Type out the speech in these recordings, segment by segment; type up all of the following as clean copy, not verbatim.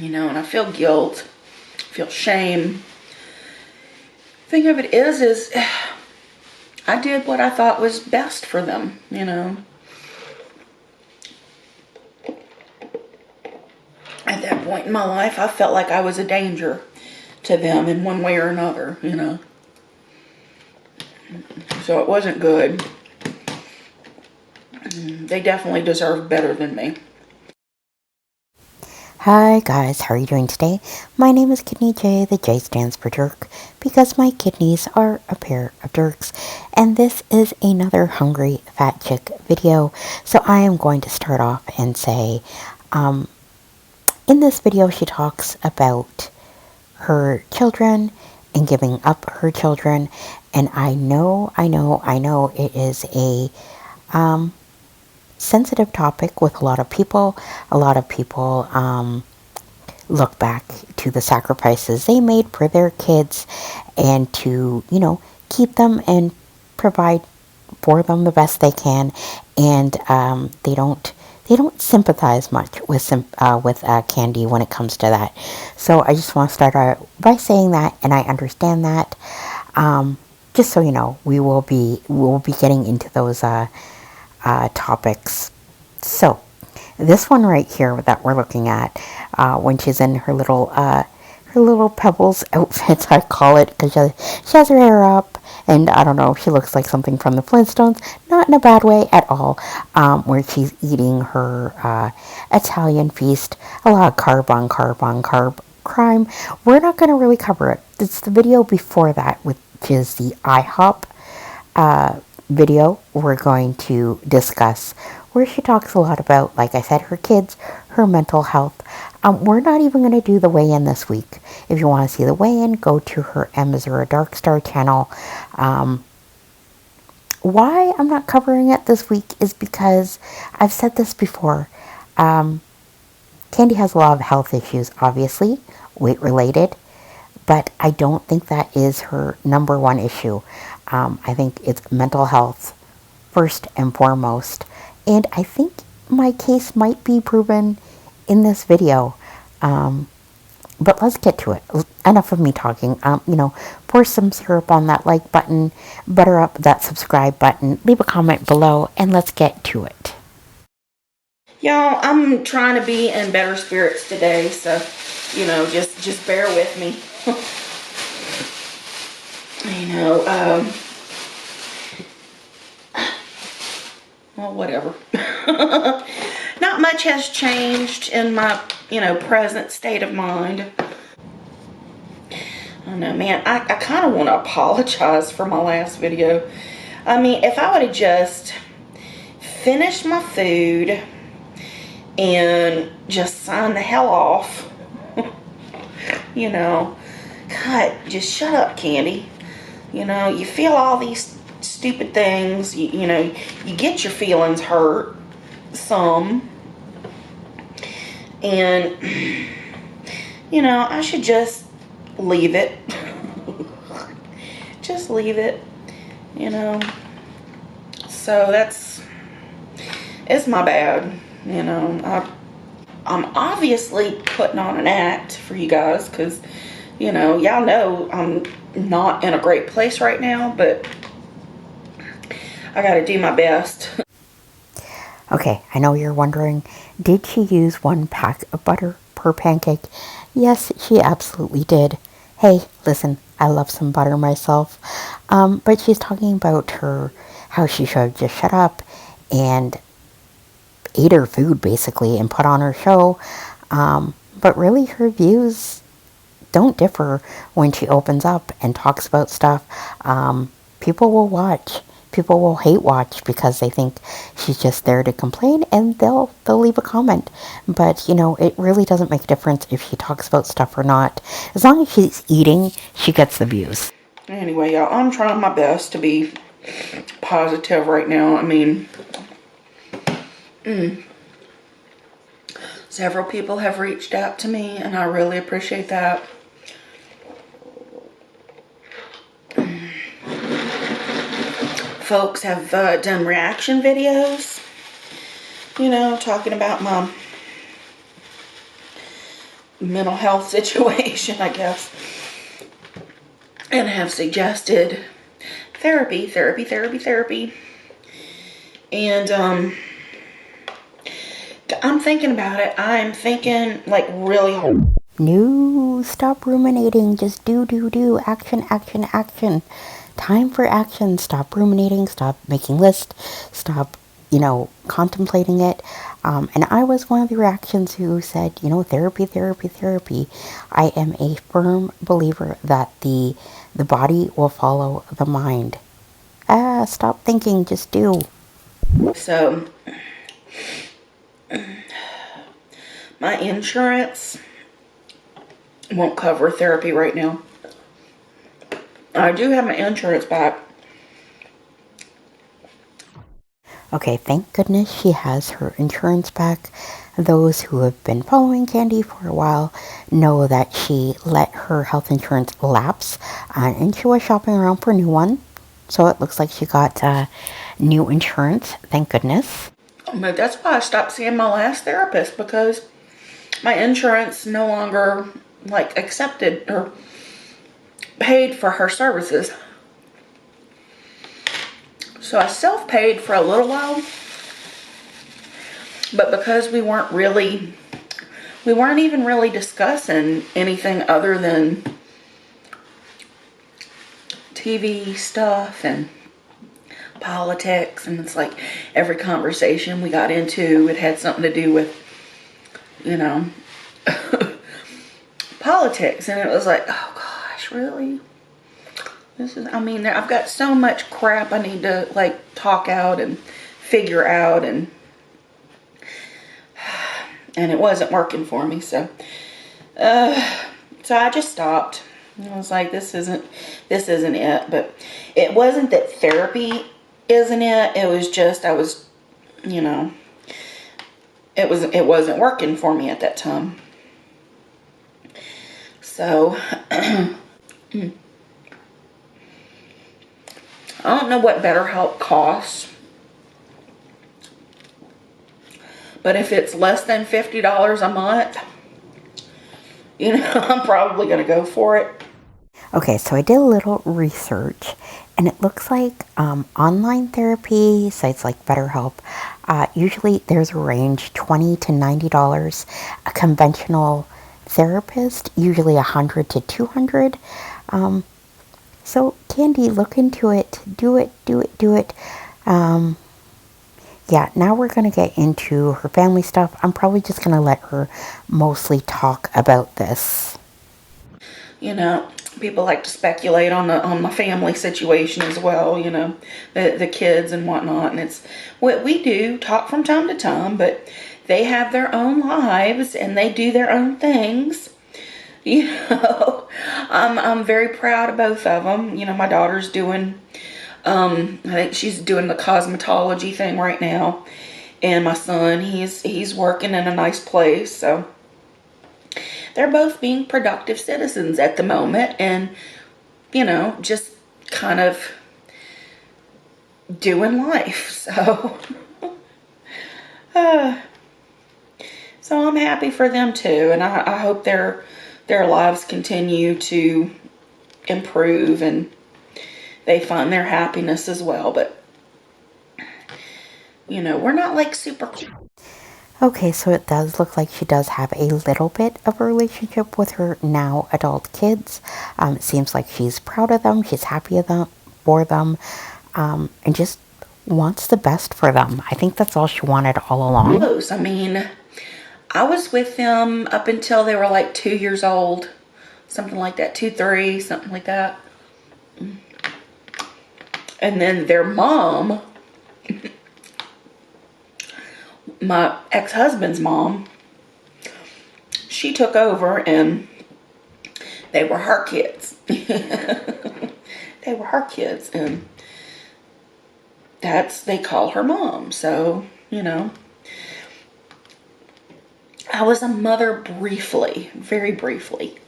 You know, and I feel guilt, feel shame. Thing of it is I did what I thought was best for them, you know. At that point in my life, I felt like I was a danger to them in one way or another, you know. So it wasn't good. They definitely deserve better than me. Hi guys, how are you doing today? My name is Kidneyjay. The J stands for jerk because my kidneys are a pair of jerks. And this is another hungry fat chick video. So I am going to start off and say, in this video she talks about her children and giving up her children. And I know it is a sensitive topic with a lot of people. A lot of people look back to the sacrifices they made for their kids and to, you know, keep them and provide for them the best they can. And they don't sympathize much with Candy when it comes to that. So I just want to start out by saying that, and I understand that. Just so you know, we'll be getting into those topics. So this one right here that we're looking at, when she's in her little Pebbles outfit, I call it, because she has her hair up, and I don't know, she looks like something from the Flintstones, not in a bad way at all, where she's eating her Italian feast, a lot of carb on carb on carb crime. We're not going to really cover it. It's the video before that, which is the IHOP video we're going to discuss, where she talks a lot about, like I said, her kids, her mental health. We're not even going to do the weigh-in this week. If you want to see the weigh-in, go to her M is a Dark Star channel. Why I'm not covering it this week is because I've said this before. Candy has a lot of health issues, obviously, weight-related, but I don't think that is her number one issue. I think it's mental health first and foremost. And I think my case might be proven in this video. But let's get to it. Enough of me talking. Pour some syrup on that like button, butter up that subscribe button, leave a comment below, and let's get to it. Y'all, I'm trying to be in better spirits today, so, you know, just bear with me. Well, whatever. Not much has changed in my, present state of mind. I don't know, man, I kind of want to apologize for my last video. I mean, if I would have just finished my food and just signed the hell off, God, just shut up, Candy. You feel all these stupid things, you get your feelings hurt some, and I should just leave it. Just leave it, so it's my bad. I'm obviously putting on an act for you guys, because y'all know I'm not in a great place right now, but I gotta do my best. Okay, I know you're wondering, did she use 1 pack of butter per pancake? Yes, she absolutely did. Hey, listen, I love some butter myself. But she's talking about how she should have just shut up and ate her food, basically, and put on her show. But really, her views don't differ when she opens up and talks about stuff. People will watch. People will hate watch because they think she's just there to complain, and they'll leave a comment. But, it really doesn't make a difference if she talks about stuff or not. As long as she's eating, she gets the views. Anyway, y'all, I'm trying my best to be positive right now. I mean, several people have reached out to me, and I really appreciate that. Folks have done reaction videos, talking about mental health situation, I guess, and have suggested therapy. And I'm thinking about it. I'm thinking like really hard. No, stop ruminating. Just do. Action. Time for action. Stop ruminating. Stop making lists. Stop, contemplating it. And I was one of the reactions who said, therapy. I am a firm believer that the body will follow the mind. Stop thinking. Just do. So, my insurance won't cover therapy right now. I do have my insurance back. Okay, thank goodness she has her insurance back. Those who have been following Candy for a while know that she let her health insurance lapse and she was shopping around for a new one. So it looks like she got new insurance, thank goodness. But that's why I stopped seeing my last therapist, because my insurance no longer accepted or paid for her services. So I self-paid for a little while, but because we weren't even really discussing anything other than TV stuff and politics, and it's like every conversation we got into, it had something to do with, politics, and it was like, oh gosh, really? I've got so much crap I need to talk out and figure out, and it wasn't working for me, so I just stopped. I was like, this isn't it. But it wasn't that therapy isn't it. It was just it wasn't working for me at that time. So I don't know what BetterHelp costs, but if it's less than $50 a month, I'm probably going to go for it. Okay, so I did a little research, and it looks like online therapy sites like BetterHelp, usually there's a range $20 to $90. A conventional therapist, usually $100 to $200. So Candy, look into it. Do it. Yeah, now we're going to get into her family stuff. I'm probably just going to let her mostly talk about this. People like to speculate on my family situation as well, the kids and whatnot. And it's what we do, talk from time to time, but they have their own lives and they do their own things. I'm very proud of both of them. My daughter's doing, I think she's doing the cosmetology thing right now. And my son, he's working in a nice place. So they're both being productive citizens at the moment, and, just kind of doing life. So, so I'm happy for them too. And I hope their lives continue to improve and they find their happiness as well. But, we're not super. Okay, so it does look like she does have a little bit of a relationship with her now adult kids. It seems like she's proud of them, she's happy for them, and just wants the best for them. I think that's all she wanted all along. I was with them up until they were 2 years old, something like that, 2, 3, something like that. And then their mom, my ex-husband's mom, she took over and they were her kids. They were her kids, and they call her mom. So, I was a mother briefly, very briefly.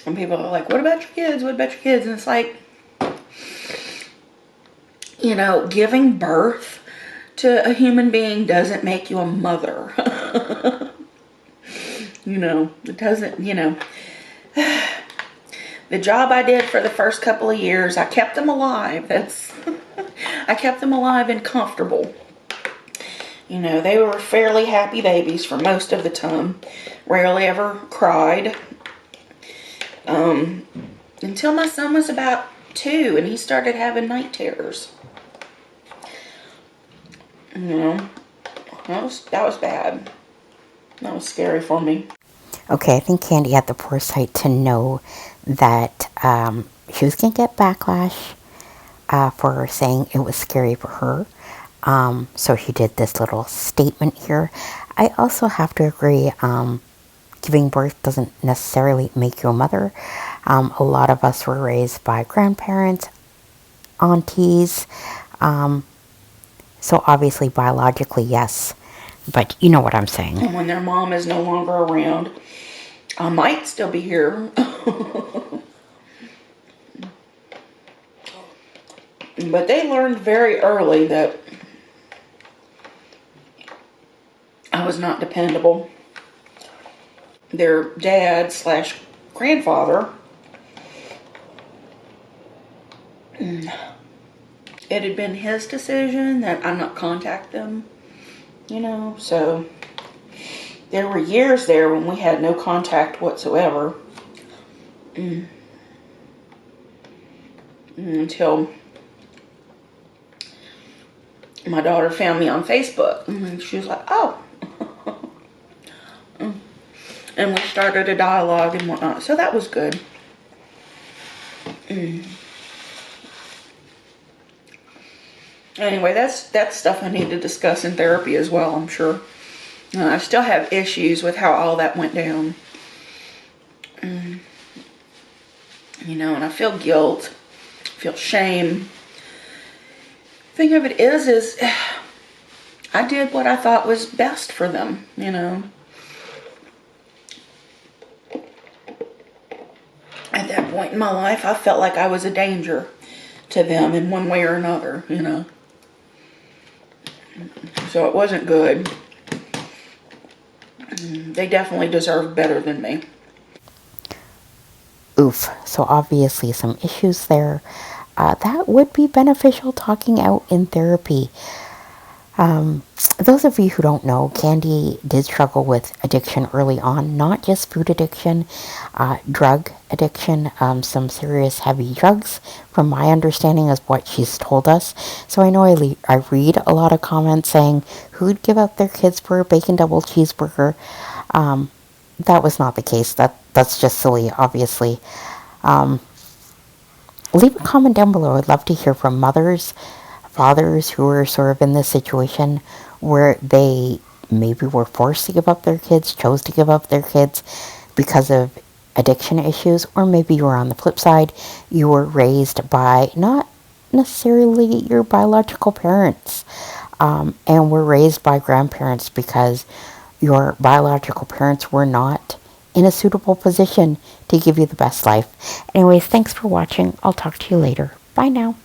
And people are like, what about your kids? What about your kids? And it's like, giving birth to a human being doesn't make you a mother. You know, it doesn't, you know. The job I did for the first couple of years, I kept them alive. I kept them alive and comfortable. You know, they were fairly happy babies for most of the time. Rarely ever cried. Until my son was about 2 and he started having night terrors. You know, that was bad. That was scary for me. Okay, I think Candy had the foresight to know that she was going to get backlash for saying it was scary for her. So she did this little statement here. I also have to agree, giving birth doesn't necessarily make you a mother. A lot of us were raised by grandparents, aunties, so obviously biologically, yes. But you know what I'm saying. And when their mom is no longer around, I might still be here. But they learned very early that I was not dependable. Their dad / grandfather, it had been his decision that I not contact them, you know, so there were years there when we had no contact whatsoever. Until my daughter found me on Facebook. And she was like, oh. And we started a dialogue and whatnot. So that was good. Anyway, that's stuff I need to discuss in therapy as well, I'm sure. I still have issues with how all that went down. You know, and I feel guilt, feel shame. Thing of it is I did what I thought was best for them, you know. At that point in my life, I felt like I was a danger to them in one way or another, you know. So it wasn't good. They definitely deserve better than me. Oof. So obviously some issues there. That would be beneficial talking out in therapy. Those of you who don't know, Candy did struggle with addiction early on, not just food addiction, drug addiction, some serious heavy drugs, from my understanding is what she's told us. So I know I read a lot of comments saying, who'd give up their kids for a bacon double cheeseburger? That was not the case. That's just silly, obviously. Leave a comment down below. I'd love to hear from mothers, fathers who are sort of in this situation where they maybe were forced to give up their kids, chose to give up their kids because of addiction issues, or maybe you were on the flip side, you were raised by not necessarily your biological parents, and were raised by grandparents because your biological parents were not in a suitable position to give you the best life. Anyways, thanks for watching. I'll talk to you later. Bye now.